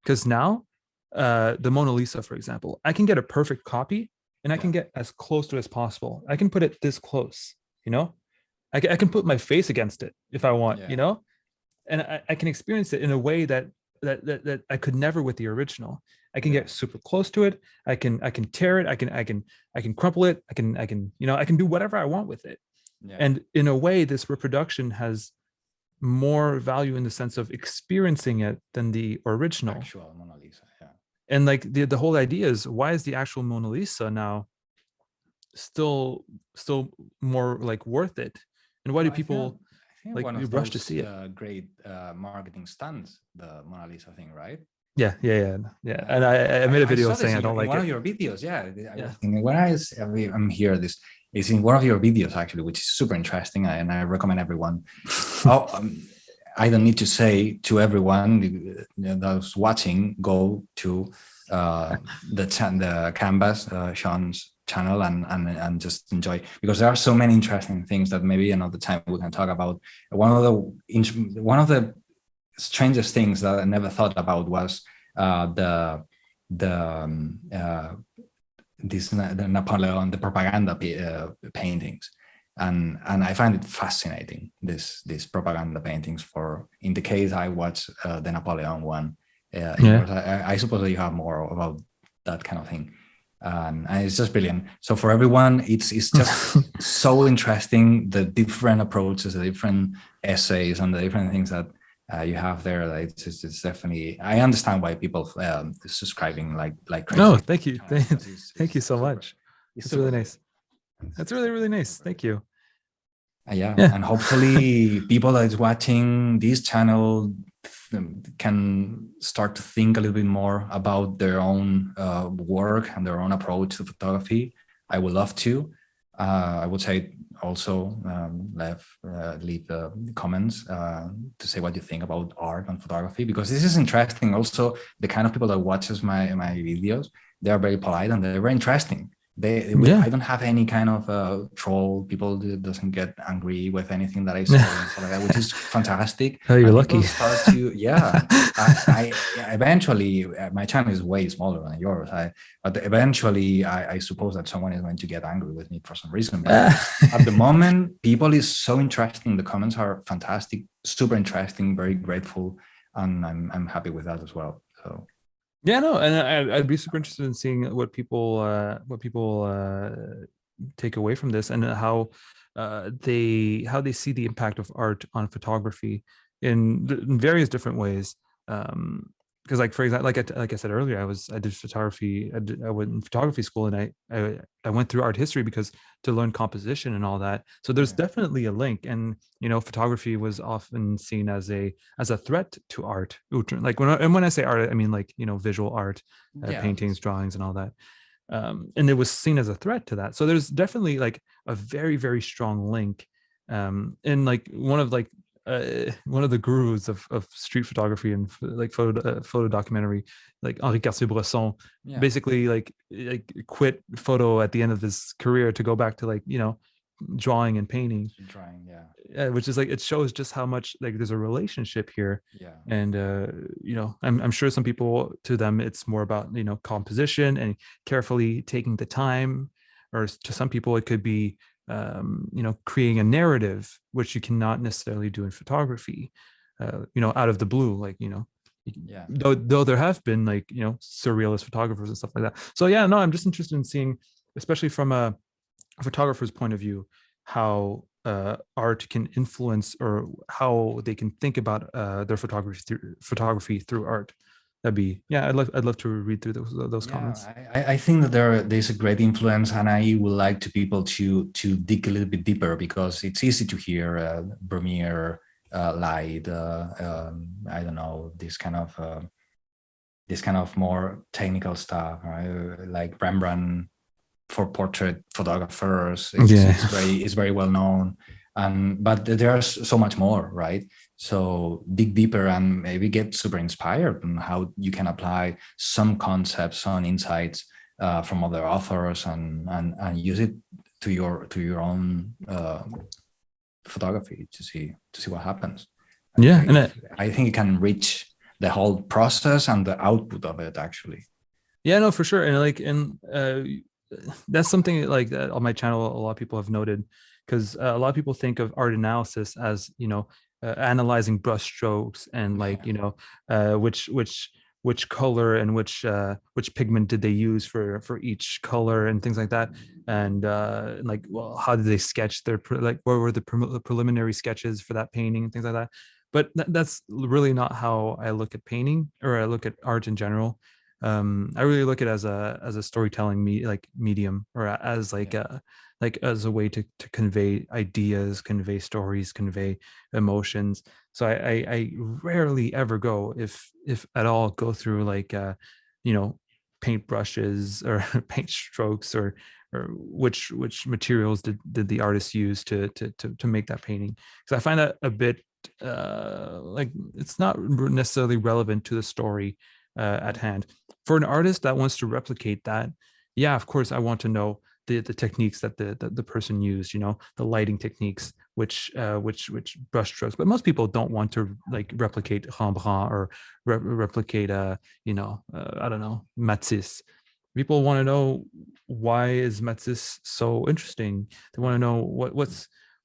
Because now, the Mona Lisa, for example, I can get a perfect copy, and I can get as close to it as possible. I can put it this close, I can put my face against it if I want, and I can experience it in a way that I could never with the original. I can get super close to it. I can tear it. I can crumple it. I can do whatever I want with it. Yeah. And in a way, this reproduction has more value in the sense of experiencing it than the original actual Mona Lisa. Yeah. And like the whole idea is, why is the actual Mona Lisa now still more like worth it? And why do people like rush to see it? Great marketing stunts, the Mona Lisa thing, right? Yeah. And I made a video saying I don't like it. One of your videos, I'm here. This is in one of your videos, actually, which is super interesting, and I recommend everyone. I don't need to say to everyone that's watching, go to the Canvas, Shawn's channel, and just enjoy, because there are so many interesting things that maybe another time we can talk about. One of the strangest things that I never thought about was the Napoleon, the propaganda paintings, and I find it fascinating, these propaganda paintings. In the case I watched the Napoleon one, I suppose that you have more about that kind of thing, and it's just brilliant. So for everyone, it's just so interesting, the different approaches, the different essays, and the different things that you have there. It's definitely, I understand why people subscribing like crazy. Oh, thank you. Thank you so much. It's really nice. That's really, really nice. Thank you. Yeah, and hopefully people that is watching this channel can start to think a little bit more about their own work and their own approach to photography, I would love to. I would say also leave the comments to say what you think about art and photography, because this is interesting. Also, the kind of people that watches my videos, they are very polite and they're very interesting. I don't have any kind of troll. People doesn't get angry with anything that I say and stuff like that, which is fantastic. Oh, you're and lucky. Start to I eventually my channel is way smaller than yours. But eventually I suppose that someone is going to get angry with me for some reason. But at the moment, people is so interesting. The comments are fantastic, super interesting, very grateful, and I'm happy with that as well. So. Yeah, no, and I'd be super interested in seeing what people take away from this, and how they see the impact of art on photography in various different ways. Because, like, for example, like I said earlier, I did photography. I went in photography school, and I went through art history because to learn composition and all that. So there's definitely a link, and photography was often seen as a threat to art. Like when I say art, I mean, like, visual art, paintings, drawings, and all that. And it was seen as a threat to that. So there's definitely like a very, very strong link. And like one of the gurus of street photography and like photo documentary, like Henri Cartier-Bresson, basically like quit photo at the end of his career to go back to drawing and painting. Which is like, it shows just how much like there's a relationship here. And I'm sure some people, to them it's more about composition and carefully taking the time, or to some people it could be creating a narrative, which you cannot necessarily do in photography, out of the blue, though there have been surrealist photographers and stuff like that. So no, I'm just interested in seeing, especially from a photographer's point of view, how art can influence, or how they can think about their photography through art. I'd love to read through those comments. I think that there's a great influence, and I would like to people to dig a little bit deeper, because it's easy to hear Vermeer, light, I don't know, this kind of more technical stuff, right? Like Rembrandt for portrait photographers, it's very well known, but there's so much more, right? So dig deeper and maybe get super inspired on how you can apply some concepts, some insights from other authors, and use it to your own photography to see what happens. I think it can reach the whole process and the output of it, actually. Yeah, no, for sure. And that's something like that on my channel a lot of people have noted, because a lot of people think of art analysis as analyzing brush strokes and which color and which pigment did they use for each color and things like that, and well, how did they sketch what were the preliminary sketches for that painting and things like that. But that's really not how I look at painting, or I look at art in general. I really look at it as a storytelling medium, or as as a way to convey ideas, convey stories, convey emotions. So I rarely ever go, if at all, go through paint brushes or paint strokes, or which materials did the artist use to make that painting, because I find that a bit it's not necessarily relevant to the story at hand. For an artist that wants to replicate that, of course, I want to know the techniques that the person used, the lighting techniques, which brush strokes. But most people don't want to replicate Rembrandt, or replicate I don't know, Matisse. People want to know, why is Matisse so interesting? They want to know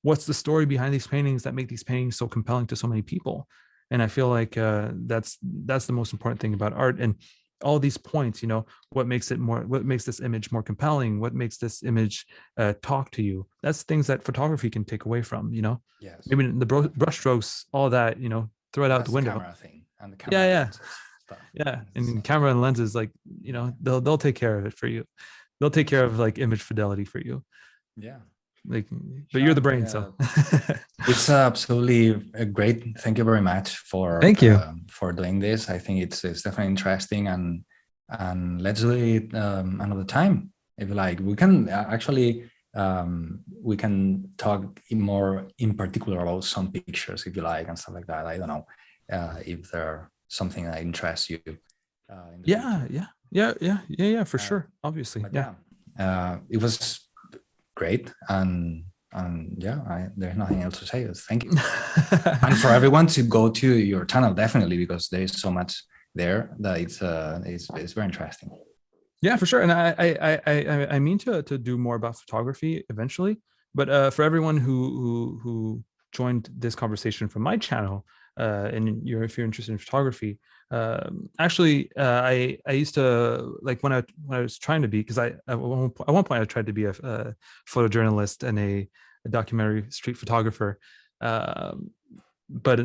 what's the story behind these paintings that make these paintings so compelling to so many people. And I feel like that's the most important thing about art. And all these points, what makes this image more compelling, what makes this image talk to you, that's things that photography can take away from. Yes. Maybe the brush strokes, all that, throw it out the window. Camera thing and the camera stuff. And camera and lenses, they'll take care of it for you. They'll take care of image fidelity for you. Like, but you're the brain, Yeah. so. It's absolutely great. Thank you very much Thank you. for doing this. I think it's definitely interesting, and let's do it another time if you like. We can actually we can talk more in particular about some pictures if you like and stuff like that. I don't know if there's something that interests you. In the Yeah, for sure. Obviously, yeah. It was great, and yeah, there's nothing else to say. Thank you. And for everyone to go to your channel, definitely, because there is so much there that it's very interesting. Yeah, for sure. And I mean to do more about photography eventually. But for everyone who joined this conversation from my channel, and if you're interested in photography, actually, I used to, like, when I was trying to be, because at one point I tried to be a photojournalist and a documentary street photographer, but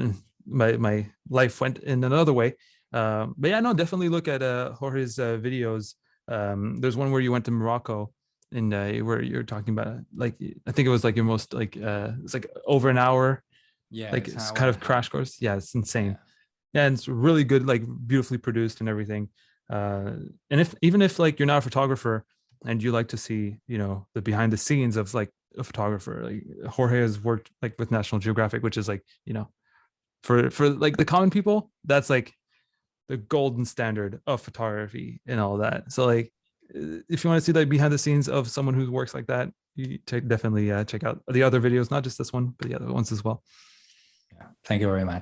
my life went in another way. But yeah, no, definitely look at Jorge's videos. There's one where you went to Morocco, and where you're talking about, like, I think it was like your most, like, it's like over an hour. Yeah, like it's kind of crash course. Yeah, it's insane. Yeah, and it's really good, like beautifully produced and everything. And even if like you're not a photographer and you like to see, the behind the scenes of like a photographer, like Jorge has worked like with National Geographic, which is like, for like the common people, that's like the golden standard of photography and all that. So like, if you want to see like behind the scenes of someone who works like that, you definitely check out the other videos, not just this one, but the other ones as well. Yeah. Thank you very much.